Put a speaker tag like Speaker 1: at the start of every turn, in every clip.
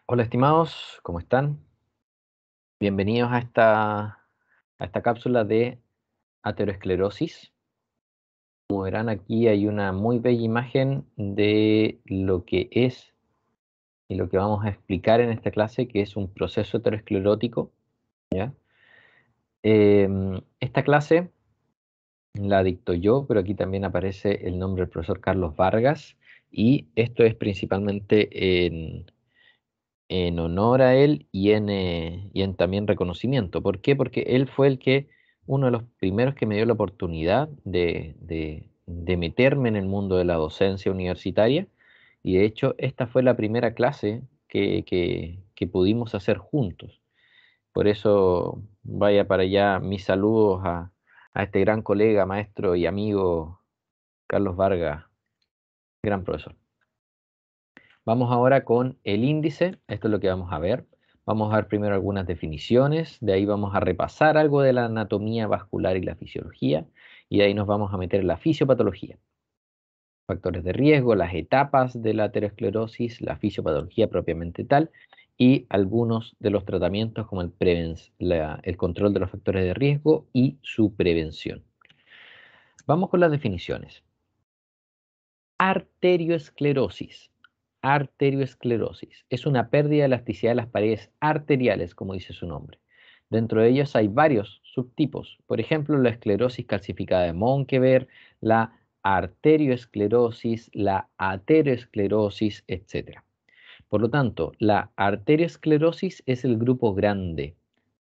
Speaker 1: Hola estimados, ¿cómo están? Bienvenidos a esta cápsula de aterosclerosis. Como verán aquí hay una muy bella imagen de lo que es y lo que vamos a explicar en esta clase, que es un proceso aterosclerótico, ¿ya? Esta clase la dicto yo, pero aquí también aparece el nombre del profesor Carlos Vargas y esto es principalmente en honor a él y en también reconocimiento. ¿Por qué? Porque él fue uno de los primeros que me dio la oportunidad de meterme en el mundo de la docencia universitaria, y de hecho esta fue la primera clase que pudimos hacer juntos. Por eso vaya para allá mis saludos a este gran colega, maestro y amigo Carlos Vargas, gran profesor. Vamos ahora con el índice, esto es lo que vamos a ver. Vamos a ver primero algunas definiciones, de ahí vamos a repasar algo de la anatomía vascular y la fisiología, y de ahí nos vamos a meter en la fisiopatología. Factores de riesgo, las etapas de la aterosclerosis, la fisiopatología propiamente tal, y algunos de los tratamientos como el control de los factores de riesgo y su prevención. Vamos con las definiciones. Arterioesclerosis. Arterioesclerosis es una pérdida de elasticidad de las paredes arteriales, como dice su nombre. Dentro de ellos hay varios subtipos. Por ejemplo, la esclerosis calcificada de Monkeberg, la arterioesclerosis, la ateroesclerosis, etc. Por lo tanto, la arterioesclerosis es el grupo grande,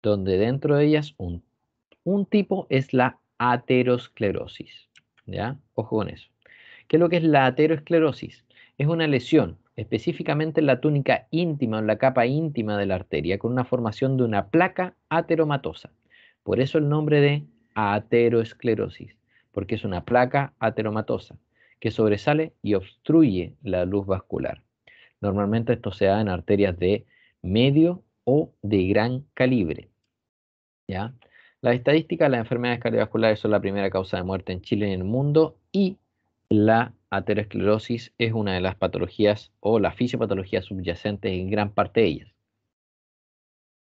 Speaker 1: donde dentro de ellas un tipo es la aterosclerosis. ¿Ya? Ojo con eso. ¿Qué es lo que es la aterosclerosis? Es una lesión, específicamente en la túnica íntima o en la capa íntima de la arteria, con una formación de una placa ateromatosa. Por eso el nombre de aterosclerosis, porque es una placa ateromatosa que sobresale y obstruye la luz vascular. Normalmente esto se da en arterias de medio o de gran calibre. ¿Ya? Las estadísticas de las enfermedades cardiovasculares son la primera causa de muerte en Chile y en el mundo, y la aterosclerosis es una de las patologías o las fisiopatologías subyacentes en gran parte de ellas.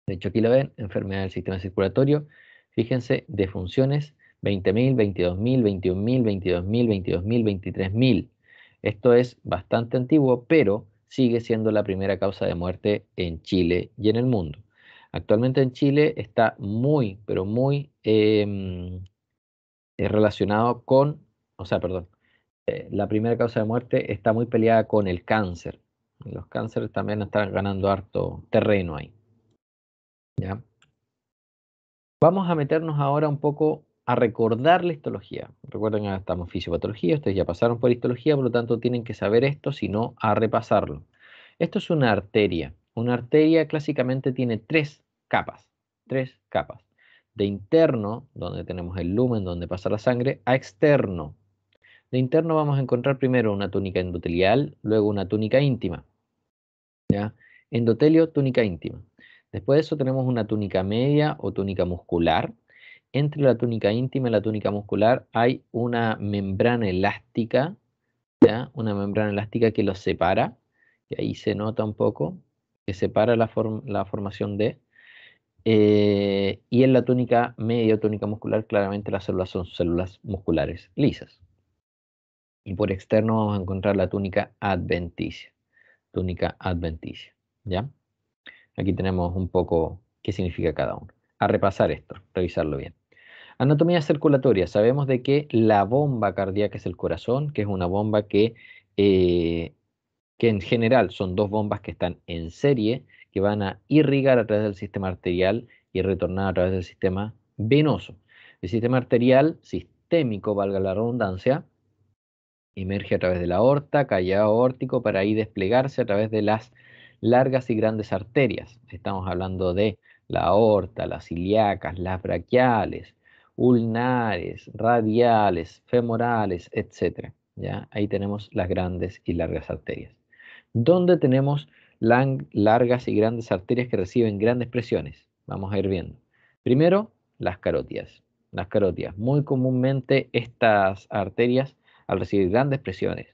Speaker 1: De hecho, aquí lo ven, enfermedad del sistema circulatorio. Fíjense, defunciones, 20.000, 22.000, 21.000, 22.000, 22.000, 23.000. Esto es bastante antiguo, pero sigue siendo la primera causa de muerte en Chile y en el mundo. Actualmente en Chile está muy, pero muy relacionado con, o sea, perdón, la primera causa de muerte está muy peleada con el cáncer. Los cánceres también están ganando harto terreno ahí, ¿ya? Vamos a meternos ahora un poco a recordar la histología. Recuerden que ahora estamos en fisiopatología, ustedes ya pasaron por histología, por lo tanto tienen que saber esto, si no, a repasarlo. Esto es una arteria. Una arteria clásicamente tiene tres capas, tres capas. De interno, donde tenemos el lumen, donde pasa la sangre, a externo. De interno vamos a encontrar primero una túnica endotelial, luego una túnica íntima, ¿ya? Endotelio, túnica íntima. Después de eso tenemos una túnica media o túnica muscular. Entre la túnica íntima y la túnica muscular hay una membrana elástica, ¿ya? Una membrana elástica que los separa, y ahí se nota un poco, que separa la formación de... y en la túnica media o túnica muscular, claramente las células son células musculares lisas. Y por externo vamos a encontrar la túnica adventicia. Túnica adventicia, ¿ya? Aquí tenemos un poco qué significa cada uno. A repasar esto, revisarlo bien. Anatomía circulatoria. Sabemos de que la bomba cardíaca es el corazón, que es una bomba eh, que en general son dos bombas que están en serie, que van a irrigar a través del sistema arterial y retornar a través del sistema venoso. El sistema arterial sistémico, valga la redundancia, emerge a través de la aorta, callado aórtico, para ahí desplegarse a través de las largas y grandes arterias. Estamos hablando de la aorta, las ilíacas, las braquiales, ulnares, radiales, femorales, etc. ¿Ya? Ahí tenemos las grandes y largas arterias. ¿Dónde tenemos largas y grandes arterias que reciben grandes presiones? Vamos a ir viendo. Primero, las carótidas. Las carótidas. Muy comúnmente estas arterias, al recibir grandes presiones,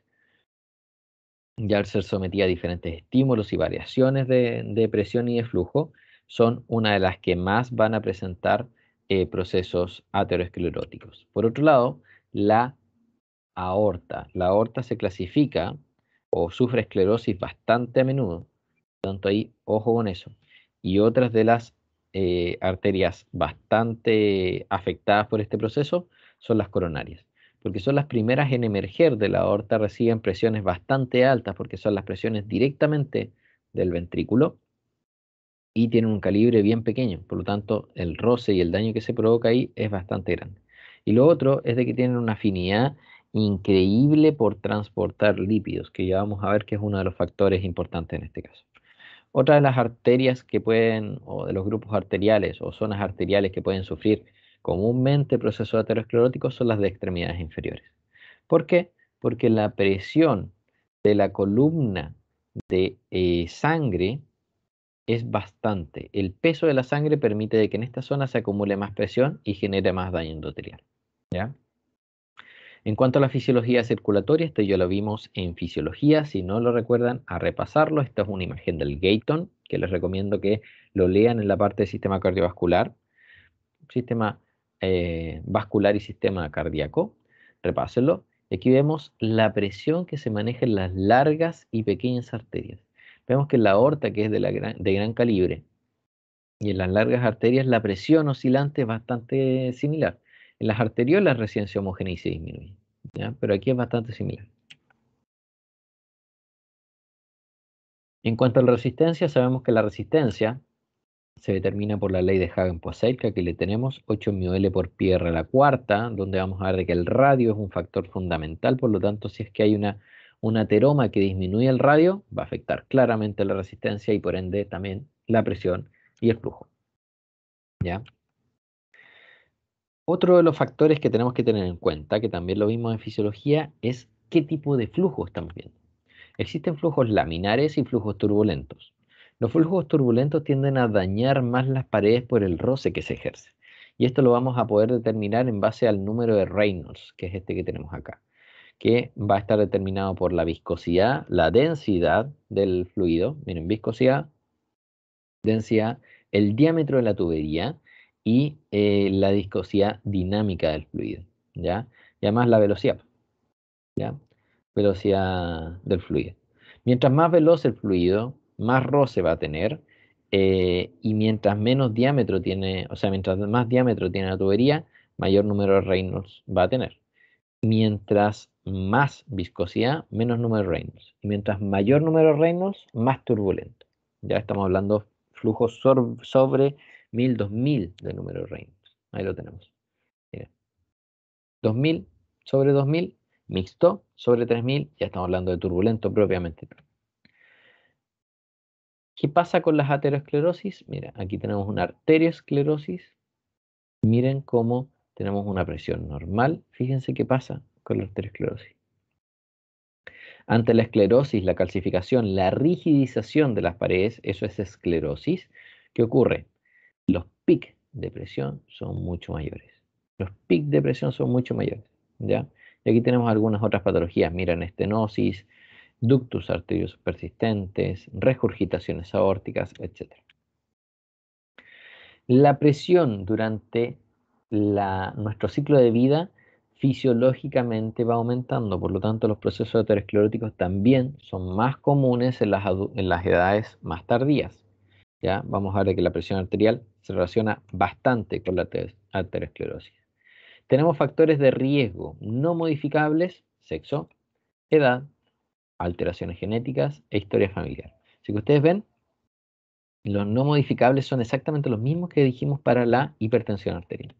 Speaker 1: y al ser sometida a diferentes estímulos y variaciones de presión y de flujo, son una de las que más van a presentar procesos ateroscleróticos. Por otro lado, la aorta. La aorta se clasifica o sufre esclerosis bastante a menudo, tanto ahí, ojo con eso. Y otras de las arterias bastante afectadas por este proceso son las coronarias, porque son las primeras en emerger de la aorta, reciben presiones bastante altas, porque son las presiones directamente del ventrículo y tienen un calibre bien pequeño, por lo tanto el roce y el daño que se provoca ahí es bastante grande. Y lo otro es de que tienen una afinidad increíble por transportar lípidos, que ya vamos a ver que es uno de los factores importantes en este caso. Otra de las arterias que pueden, o de los grupos arteriales o zonas arteriales que pueden sufrir comúnmente procesos ateroscleróticos son las de extremidades inferiores. ¿Por qué? Porque la presión de la columna de sangre es bastante. El peso de la sangre permite de que en esta zona se acumule más presión y genere más daño endotelial. ¿Ya? En cuanto a la fisiología circulatoria, esto ya lo vimos en fisiología. Si no lo recuerdan, a repasarlo. Esta es una imagen del Gayton, que les recomiendo que lo lean en la parte del sistema cardiovascular, sistema vascular y sistema cardíaco. Repásenlo. Aquí vemos la presión que se maneja en las largas y pequeñas arterias. Vemos que en la aorta, que es de gran calibre, y en las largas arterias la presión oscilante es bastante similar. En las arteriolas recién se homogeneiza y disminuye, ¿ya? Pero aquí es bastante similar. En cuanto a la resistencia, sabemos que la resistencia se determina por la ley de Hagen-Poiseuille, que aquí le tenemos 8 μL por pi r a la cuarta, donde vamos a ver de que el radio es un factor fundamental, por lo tanto, si es que hay un ateroma que disminuye el radio, va a afectar claramente la resistencia y por ende también la presión y el flujo, ¿ya? Otro de los factores que tenemos que tener en cuenta, que también lo vimos en fisiología, es qué tipo de flujo estamos viendo. Existen flujos laminares y flujos turbulentos. Los flujos turbulentos tienden a dañar más las paredes por el roce que se ejerce. Y esto lo vamos a poder determinar en base al número de Reynolds, que es este que tenemos acá, que va a estar determinado por la viscosidad, la densidad del fluido. Miren, viscosidad, densidad, el diámetro de la tubería y la viscosidad dinámica del fluido, ¿ya? Y además la velocidad, ¿ya? Velocidad del fluido. Mientras más veloz el fluido, más roce va a tener, y mientras menos diámetro tiene, o sea, mientras más diámetro tiene la tubería, mayor número de Reynolds va a tener. Mientras más viscosidad, menos número de Reynolds. Y mientras mayor número de Reynolds, más turbulento. Ya estamos hablando flujos sobre 1000, 2000 de número de Reynolds. Ahí lo tenemos. Mira, 2000 sobre 2000, mixto sobre 3000, ya estamos hablando de turbulento propiamente. ¿Qué pasa con las aterosclerosis? Mira, aquí tenemos una arteriosclerosis. Miren cómo tenemos una presión normal. Fíjense qué pasa con la arteriosclerosis. Ante la esclerosis, la calcificación, la rigidización de las paredes, eso es esclerosis. ¿Qué ocurre? Los picos de presión son mucho mayores. Los picos de presión son mucho mayores, ¿ya? Y aquí tenemos algunas otras patologías. Miren, estenosis, ductus arteriosos persistentes, regurgitaciones aórticas, etc. La presión durante nuestro ciclo de vida fisiológicamente va aumentando, por lo tanto los procesos ateroscleróticos también son más comunes en las edades más tardías. ¿Ya? Vamos a ver que la presión arterial se relaciona bastante con la aterosclerosis. Tenemos factores de riesgo no modificables: sexo, edad, alteraciones genéticas e historia familiar. Así que ustedes ven, los no modificables son exactamente los mismos que dijimos para la hipertensión arterial.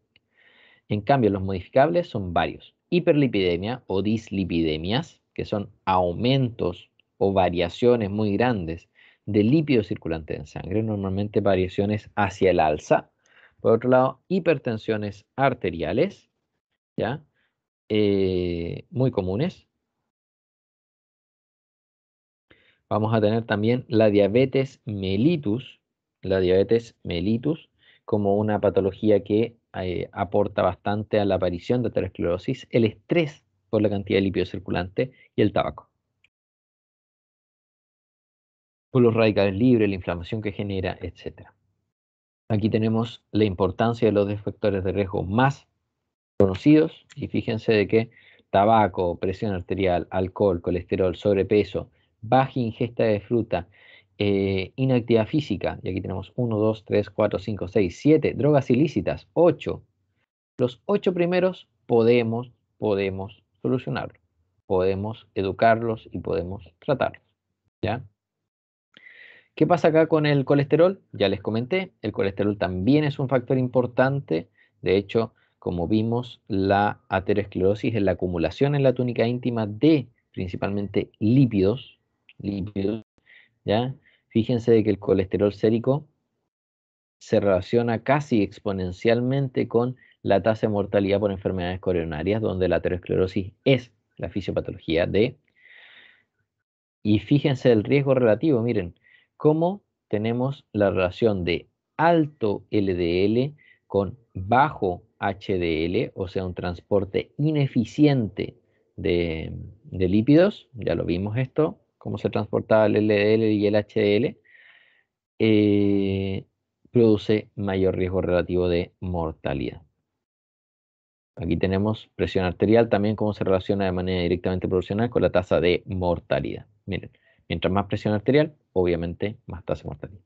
Speaker 1: En cambio, los modificables son varios: hiperlipidemia o dislipidemias, que son aumentos o variaciones muy grandes del lípido circulante en sangre, normalmente variaciones hacia el alza. Por otro lado, hipertensiones arteriales, ¿ya? Muy comunes. Vamos a tener también la diabetes mellitus como una patología que aporta bastante a la aparición de aterosclerosis, el estrés por la cantidad de lípido circulante y el tabaco. por los radicales libres, la inflamación que genera, etc. Aquí tenemos la importancia de los 10 factores de riesgo más conocidos y fíjense de que tabaco, presión arterial, alcohol, colesterol, sobrepeso, baja ingesta de fruta, inactividad física, y aquí tenemos 1, 2, 3, 4, 5, 6, 7, drogas ilícitas, 8. Los 8 primeros podemos solucionarlos, podemos educarlos y podemos tratarlos, ¿ya? ¿Qué pasa acá con el colesterol? Ya les comenté, el colesterol también es un factor importante. De hecho, como vimos, la aterosclerosis es la acumulación en la túnica íntima de principalmente lípidos, ¿ya? Fíjense de que el colesterol sérico se relaciona casi exponencialmente con la tasa de mortalidad por enfermedades coronarias, donde la aterosclerosis es la fisiopatología de. Y fíjense el riesgo relativo, miren, cómo tenemos la relación de alto LDL con bajo HDL, o sea, un transporte ineficiente de lípidos, ya lo vimos esto, cómo se transportaba el LDL y el HDL, eh, produce mayor riesgo relativo de mortalidad. Aquí tenemos presión arterial también, cómo se relaciona de manera directamente proporcional con la tasa de mortalidad. Miren, mientras más presión arterial, obviamente más tasa de mortalidad.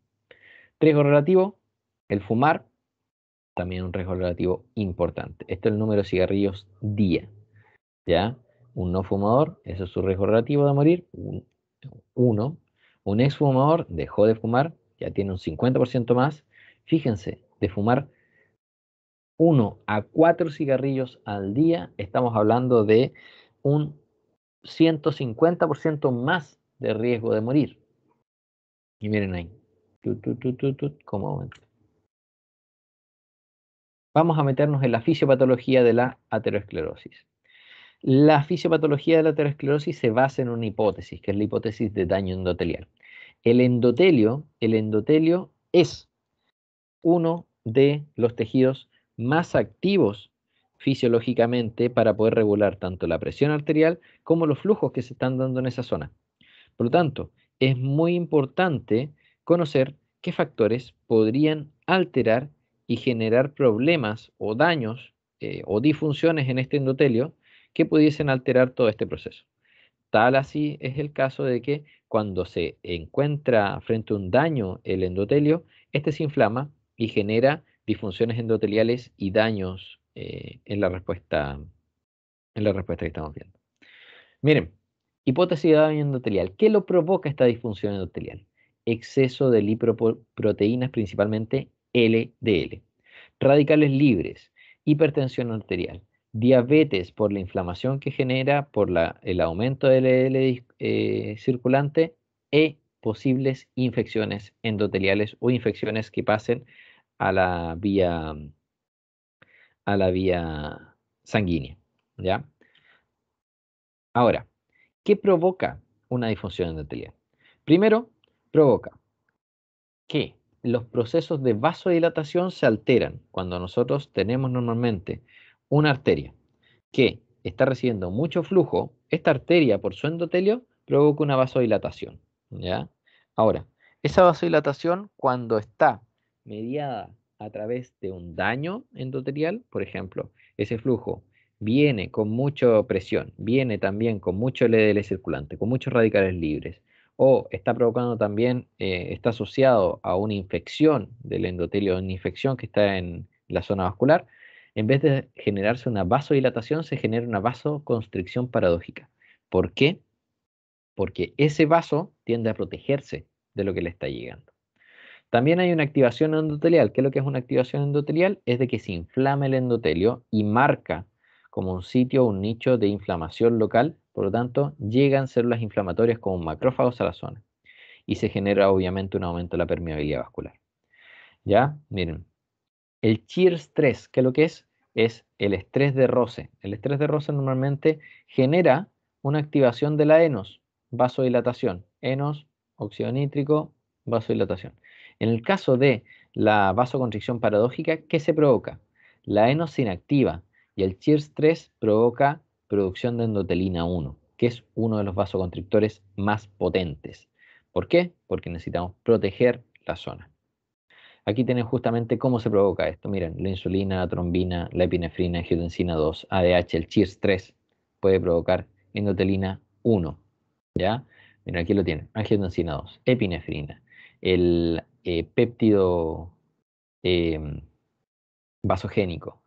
Speaker 1: Riesgo relativo, el fumar, también un riesgo relativo importante. Este es el número de cigarrillos día, ¿ya? Un no fumador, eso es su riesgo relativo de morir, 1. Un exfumador dejó de fumar, ya tiene un 50% más. Fíjense, de fumar 1 a 4 cigarrillos al día, estamos hablando de un 150% más de riesgo de morir. Y miren ahí, cómo aumenta. Vamos a meternos en la fisiopatología de la aterosclerosis. La fisiopatología de la aterosclerosis se basa en una hipótesis, que es la hipótesis de daño endotelial. El endotelio es uno de los tejidos más activos fisiológicamente para poder regular tanto la presión arterial como los flujos que se están dando en esa zona. Por lo tanto, es muy importante conocer qué factores podrían alterar y generar problemas o daños o disfunciones en este endotelio que pudiesen alterar todo este proceso. Tal así es el caso de que cuando se encuentra frente a un daño el endotelio, este se inflama y genera disfunciones endoteliales y daños en la respuesta que estamos viendo. Miren, hipótesis de daño endotelial. ¿Qué lo provoca esta disfunción endotelial? Exceso de lipoproteínas, principalmente LDL. Radicales libres, hipertensión arterial, diabetes por la inflamación que genera por el aumento del LDL circulante y posibles infecciones endoteliales o infecciones que pasen a la vía sanguínea, ¿ya? Ahora, ¿qué provoca una disfunción endotelial? Primero, provoca que los procesos de vasodilatación se alteran cuando nosotros tenemos normalmente una arteria que está recibiendo mucho flujo. Esta arteria por su endotelio provoca una vasodilatación, ¿ya? Ahora, esa vasodilatación cuando está mediada a través de un daño endotelial, por ejemplo, ese flujo viene con mucha presión, viene también con mucho LDL circulante, con muchos radicales libres, o está provocando también, está asociado a una infección del endotelio, una infección que está en la zona vascular, en vez de generarse una vasodilatación, se genera una vasoconstricción paradójica. ¿Por qué? Porque ese vaso tiende a protegerse de lo que le está llegando. También hay una activación endotelial. ¿Qué es lo que es una activación endotelial? Es de que se inflama el endotelio y marca como un sitio, un nicho de inflamación local. Por lo tanto, llegan células inflamatorias como macrófagos a la zona. Y se genera obviamente un aumento de la permeabilidad vascular. ¿Ya? Miren, el shear stress, ¿qué es lo que es? Es el estrés de roce. El estrés de roce normalmente genera una activación de la enos, vasodilatación. Enos, óxido nítrico, vasodilatación. En el caso de la vasoconstricción paradójica, ¿qué se provoca? La enos se inactiva y el shear stress provoca producción de endotelina 1, que es uno de los vasoconstrictores más potentes. ¿Por qué? Porque necesitamos proteger la zona. Aquí tienen justamente cómo se provoca esto. Miren, la insulina, la trombina, la epinefrina, angiotensina 2, ADH, el CHIRS3 puede provocar endotelina 1. ¿Ya? Miren, aquí lo tienen. Angiotensina 2, epinefrina, el péptido eh, vasogénico,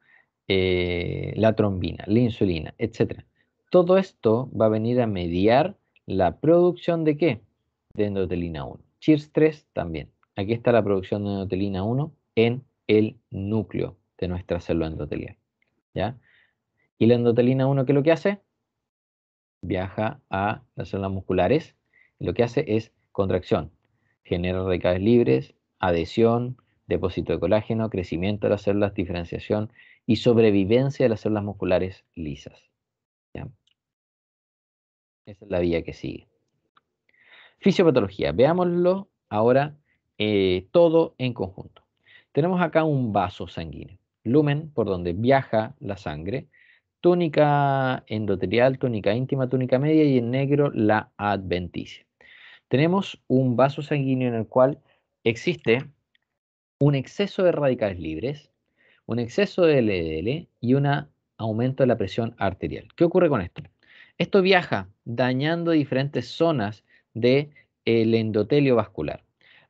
Speaker 1: la trombina, la insulina, etcétera. Todo esto va a venir a mediar la producción de ¿qué? De endotelina 1. CHIRS3 también. Aquí está la producción de endotelina 1 en el núcleo de nuestra célula endotelial. ¿Ya? Y la endotelina 1, ¿qué es lo que hace? Viaja a las células musculares y lo que hace es contracción. Genera radicales libres, adhesión, depósito de colágeno, crecimiento de las células, diferenciación y sobrevivencia de las células musculares lisas. ¿Ya? Esa es la vía que sigue. Fisiopatología. Veámoslo ahora todo en conjunto. Tenemos acá un vaso sanguíneo, lumen por donde viaja la sangre, túnica endotelial, túnica íntima, túnica media y en negro la adventicia. Tenemos un vaso sanguíneo en el cual existe un exceso de radicales libres, un exceso de LDL y un aumento de la presión arterial. ¿Qué ocurre con esto? Esto viaja dañando diferentes zonas del endotelio vascular,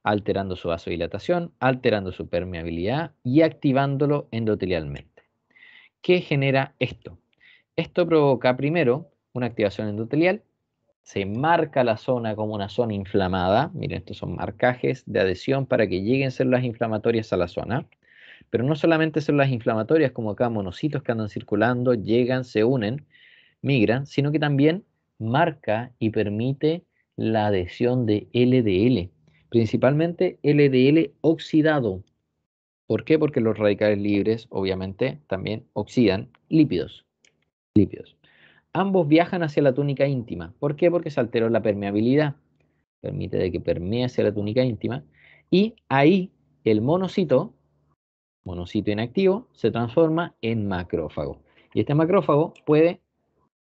Speaker 1: alterando su vasodilatación, alterando su permeabilidad y activándolo endotelialmente. ¿Qué genera esto? Esto provoca primero una activación endotelial, se marca la zona como una zona inflamada, miren, estos son marcajes de adhesión para que lleguen células inflamatorias a la zona, pero no solamente células inflamatorias como acá monocitos que andan circulando, llegan, se unen, migran, sino que también marca y permite la adhesión de LDL, principalmente LDL oxidado. ¿Por qué? Porque los radicales libres obviamente también oxidan lípidos. Lípidos. Ambos viajan hacia la túnica íntima. ¿Por qué? Porque se alteró la permeabilidad. Permite de que permee hacia la túnica íntima. Y ahí el monocito inactivo, se transforma en macrófago. Y este macrófago puede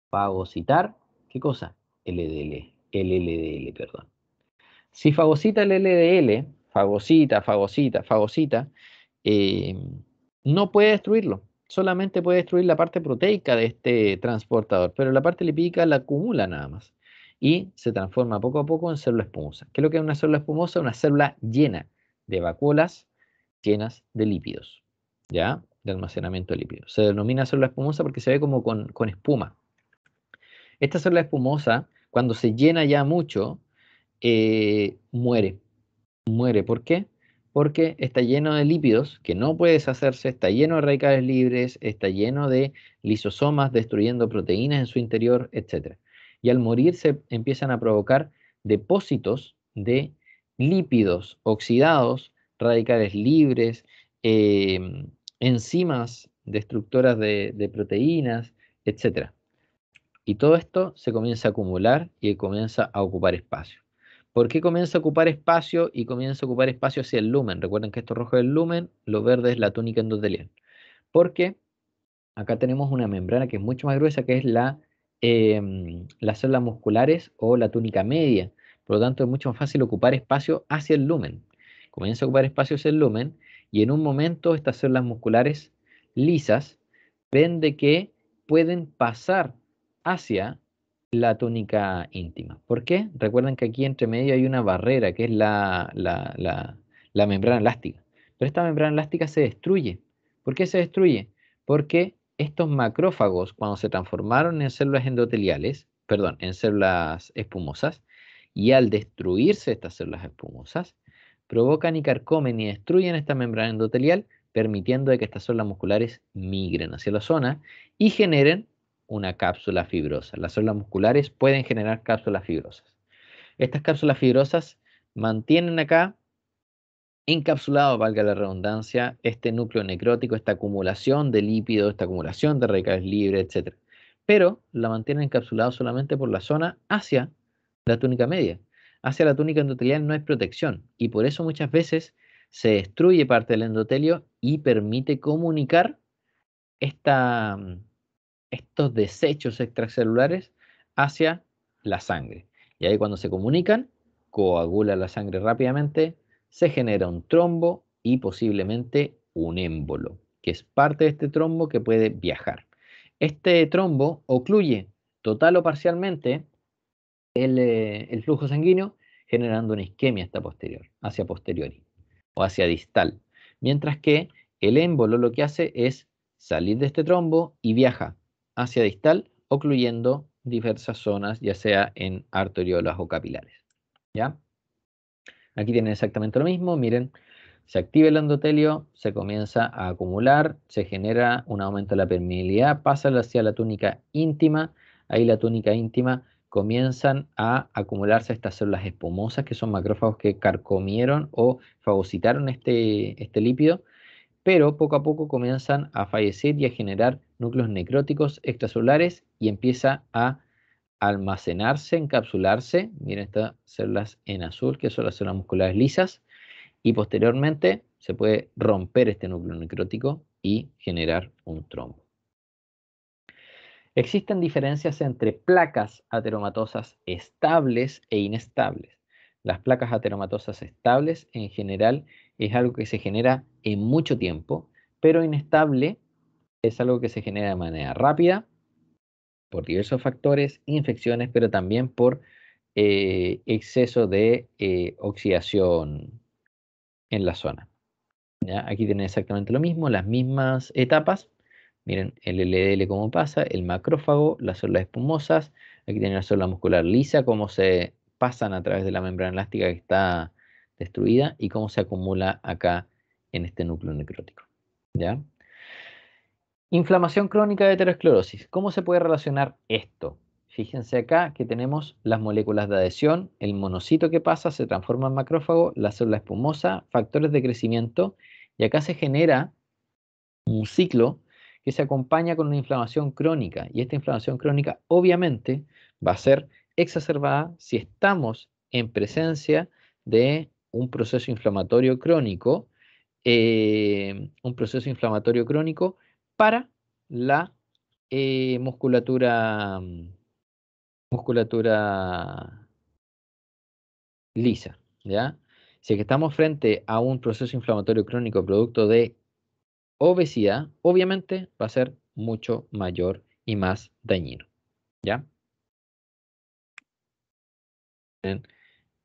Speaker 1: fagocitar, ¿qué cosa? El LDL, perdón. Si fagocita el LDL, fagocita, eh, no puede destruirlo. Solamente puede destruir la parte proteica de este transportador, pero la parte lipídica la acumula nada más. Y se transforma poco a poco en célula espumosa. ¿Qué es lo que es una célula espumosa? Una célula llena de vacuolas llenas de lípidos, ¿ya? De almacenamiento de lípidos. Se denomina célula espumosa porque se ve como con espuma. Esta célula espumosa, cuando se llena ya mucho, muere. Muere. ¿Por qué? Porque está lleno de lípidos que no puede deshacerse, está lleno de radicales libres, está lleno de lisosomas destruyendo proteínas en su interior, etc. Y al morir se empiezan a provocar depósitos de lípidos oxidados, radicales libres, enzimas destructoras de proteínas, etc. Y todo esto se comienza a acumular y comienza a ocupar espacio. ¿Por qué comienza a ocupar espacio y comienza a ocupar espacio hacia el lumen? Recuerden que esto rojo es el lumen, lo verde es la túnica endotelial. Porque acá tenemos una membrana que es mucho más gruesa, que es las células musculares o la túnica media. Por lo tanto, es mucho más fácil ocupar espacio hacia el lumen. Comienza a ocupar espacio hacia el lumen y en un momento estas células musculares lisas ven de que pueden pasar hacia la túnica íntima. ¿Por qué? Recuerden que aquí entre medio hay una barrera que es la membrana elástica. Pero esta membrana elástica se destruye. ¿Por qué se destruye? Porque estos macrófagos, cuando se transformaron en células endoteliales, perdón, en células espumosas, y al destruirse estas células espumosas, provocan y carcomen y destruyen esta membrana endotelial, permitiendo de que estas células musculares migren hacia la zona y generen una cápsula fibrosa. Las células musculares pueden generar cápsulas fibrosas. Estas cápsulas fibrosas mantienen acá encapsulado, valga la redundancia, este núcleo necrótico, esta acumulación de lípidos, esta acumulación de radicales libres, etc. Pero la mantienen encapsulado solamente por la zona hacia la túnica media. Hacia la túnica endotelial no hay protección y por eso muchas veces se destruye parte del endotelio y permite comunicar esta, estos desechos extracelulares hacia la sangre. Y ahí cuando se comunican, coagula la sangre rápidamente, se genera un trombo y posiblemente un émbolo, que es parte de este trombo que puede viajar. Este trombo ocluye total o parcialmente el flujo sanguíneo, generando una isquemia hasta posterior, hacia posteriori o hacia distal. Mientras que el émbolo lo que hace es salir de este trombo y viaja hacia distal, ocluyendo diversas zonas, ya sea en arteriolas o capilares. ¿Ya? Aquí tienen exactamente lo mismo, miren, se activa el endotelio, se comienza a acumular, se genera un aumento de la permeabilidad, pasa hacia la túnica íntima, ahí la túnica íntima comienzan a acumularse estas células espumosas que son macrófagos que carcomieron o fagocitaron este lípido, pero poco a poco comienzan a fallecer y a generar núcleos necróticos extracelulares y empieza a almacenarse, encapsularse, miren estas células en azul que son las células musculares lisas, y posteriormente se puede romper este núcleo necrótico y generar un trombo. Existen diferencias entre placas ateromatosas estables e inestables. Las placas ateromatosas estables en general es algo que se genera en mucho tiempo, pero inestable es algo que se genera de manera rápida por diversos factores, infecciones, pero también por exceso de oxidación en la zona. ¿Ya? Aquí tienen exactamente lo mismo, las mismas etapas. Miren el LDL cómo pasa, el macrófago, las células espumosas. Aquí tienen la célula muscular lisa, cómo se pasan a través de la membrana elástica que está destruida y cómo se acumula acá en este núcleo necrótico. ¿Ya? Inflamación crónica de aterosclerosis. ¿Cómo se puede relacionar esto? Fíjense acá que tenemos las moléculas de adhesión, el monocito que pasa se transforma en macrófago, la célula espumosa, factores de crecimiento, y acá se genera un ciclo que se acompaña con una inflamación crónica, y esta inflamación crónica obviamente va a ser exacerbada si estamos en presencia de un proceso inflamatorio crónico, para la musculatura lisa, ¿ya? Si es que estamos frente a un proceso inflamatorio crónico producto de obesidad, obviamente va a ser mucho mayor y más dañino, ¿ya? En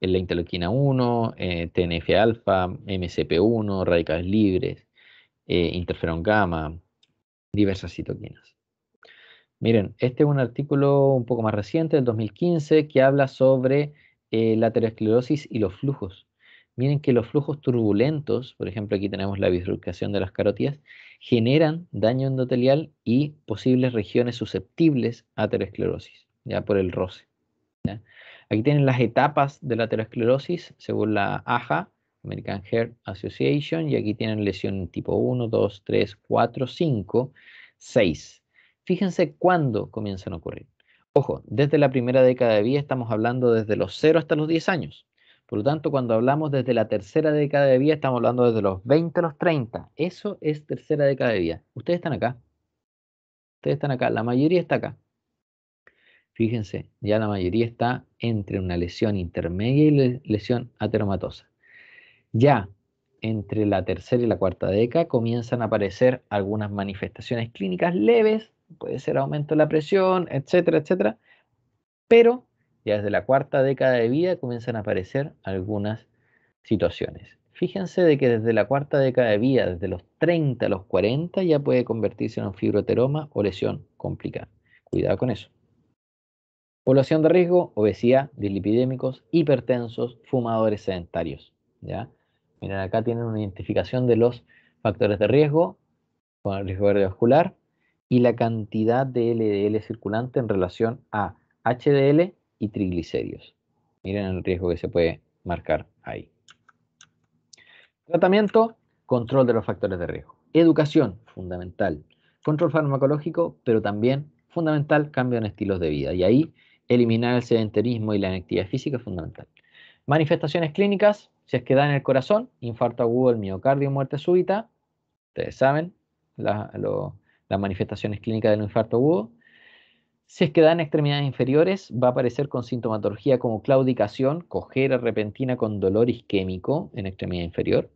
Speaker 1: la interleuquina 1, TNF-alfa, MCP1, radicales libres, interferón gamma, diversas citoquinas. Miren, este es un artículo un poco más reciente, del 2015, que habla sobre la aterosclerosis y los flujos. Miren que los flujos turbulentos, por ejemplo, aquí tenemos la bifurcación de las carotidas, generan daño endotelial y posibles regiones susceptibles a aterosclerosis, ya por el roce. ¿Ya? Aquí tienen las etapas de la aterosclerosis según la AHA, American Heart Association, y aquí tienen lesión tipo 1, 2, 3, 4, 5, 6. Fíjense cuándo comienzan a ocurrir. Ojo, desde la primera década de vida estamos hablando desde los 0 hasta los 10 años. Por lo tanto, cuando hablamos desde la tercera década de vida, estamos hablando desde los 20 a los 30. Eso es tercera década de vida. Ustedes están acá. Ustedes están acá. La mayoría está acá. Fíjense, ya la mayoría está entre una lesión intermedia y lesión ateromatosa. Ya entre la tercera y la cuarta década comienzan a aparecer algunas manifestaciones clínicas leves, puede ser aumento de la presión, etcétera, etcétera, pero ya desde la cuarta década de vida comienzan a aparecer algunas situaciones. Fíjense de que desde la cuarta década de vida, desde los 30 a los 40, ya puede convertirse en un fibroateroma o lesión complicada. Cuidado con eso. Población de riesgo, obesidad, dislipidémicos, hipertensos, fumadores sedentarios. ¿Ya? Miren, acá tienen una identificación de los factores de riesgo con el riesgo cardiovascular y la cantidad de LDL circulante en relación a HDL y triglicéridos. Miren el riesgo que se puede marcar ahí. Tratamiento, control de los factores de riesgo. Educación, fundamental. Control farmacológico, pero también fundamental cambio en estilos de vida. Y ahí eliminar el sedentarismo y la inactividad física es fundamental. Manifestaciones clínicas, si es que da en el corazón, infarto agudo del miocardio, muerte súbita. Ustedes saben las manifestaciones clínicas del infarto agudo. Si es que da en extremidades inferiores, va a aparecer con sintomatología como claudicación, cojera repentina con dolor isquémico en extremidad inferior.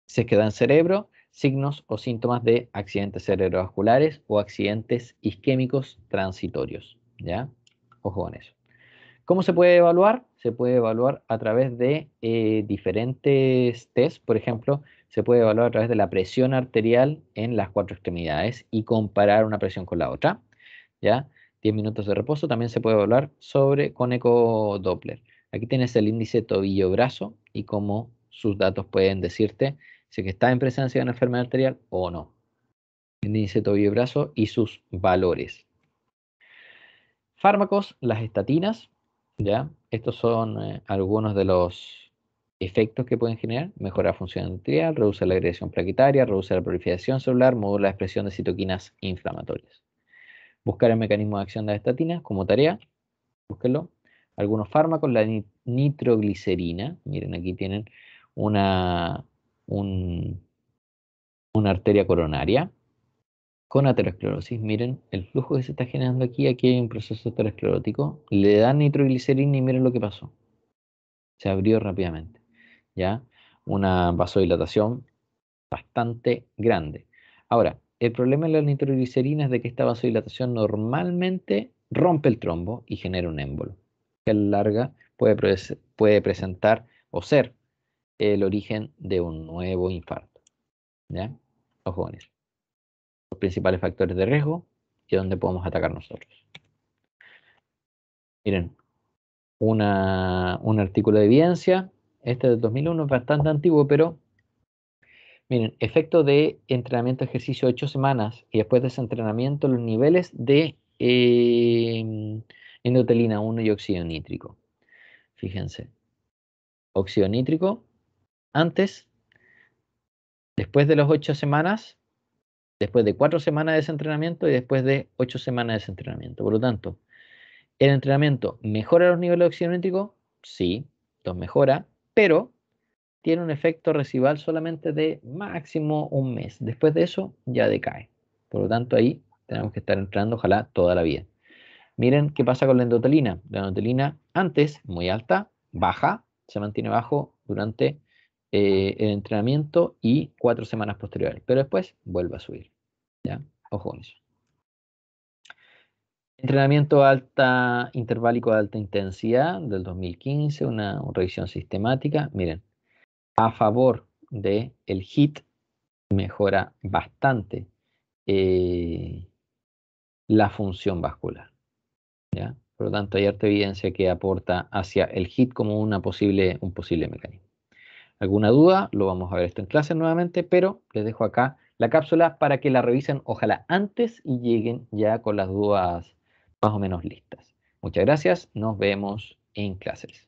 Speaker 1: Si es que da en cerebro, signos o síntomas de accidentes cerebrovasculares o accidentes isquémicos transitorios. ¿Ya? Ojo con eso. ¿Cómo se puede evaluar? Se puede evaluar a través de diferentes tests. Por ejemplo, se puede evaluar a través de la presión arterial en las cuatro extremidades y comparar una presión con la otra. ¿Ya? 10 minutos de reposo. También se puede evaluar con eco Doppler. Aquí tienes el índice tobillo-brazo y cómo sus datos pueden decirte si que está en presencia de una enfermedad arterial o no. El índice tobillo-brazo y sus valores. Fármacos, las estatinas, ¿ya? Estos son algunos de los efectos que pueden generar. Mejora la función arterial, reduce la agresión plaquetaria, reduce la proliferación celular, modula la expresión de citoquinas inflamatorias. Buscar el mecanismo de acción de las estatinas como tarea, búsquenlo. Algunos fármacos, la nitroglicerina, miren aquí tienen una, una arteria coronaria con aterosclerosis. Miren el flujo que se está generando aquí. Aquí hay un proceso aterosclerótico. Le dan nitroglicerina y miren lo que pasó. Se abrió rápidamente. ¿Ya? Una vasodilatación bastante grande. Ahora, el problema de la nitroglicerina es de que esta vasodilatación normalmente rompe el trombo y genera un émbolo, que a la larga puede presentar o ser el origen de un nuevo infarto. ¿Ya? Ojo con eso. Los principales factores de riesgo y dónde podemos atacar nosotros. Miren, un artículo de evidencia, este del 2001 es bastante antiguo, pero miren, efecto de entrenamiento ejercicio 8 semanas y después de ese entrenamiento los niveles de endotelina 1 y óxido nítrico. Fíjense, óxido nítrico antes, después de las 8 semanas, después de 4 semanas de ese entrenamiento y después de 8 semanas de ese entrenamiento. Por lo tanto, ¿el entrenamiento mejora los niveles de óxido nítrico? Sí, los mejora, pero tiene un efecto residual solamente de máximo un mes. Después de eso ya decae. Por lo tanto, ahí tenemos que estar entrenando, ojalá, toda la vida. Miren qué pasa con la endotelina. La endotelina antes, muy alta, baja, se mantiene bajo durante el entrenamiento y 4 semanas posteriores, pero después vuelve a subir. ¿Ya? Ojo con eso. Entrenamiento alta, interválico de alta intensidad del 2015, una revisión sistemática. Miren, a favor del HIIT mejora bastante la función vascular. ¿Ya? Por lo tanto, hay harta evidencia que aporta hacia el HIIT como un posible mecanismo. ¿Alguna duda? Lo vamos a ver esto en clase nuevamente, pero les dejo acá la cápsula para que la revisen, ojalá antes y lleguen ya con las dudas más o menos listas. Muchas gracias, nos vemos en clases.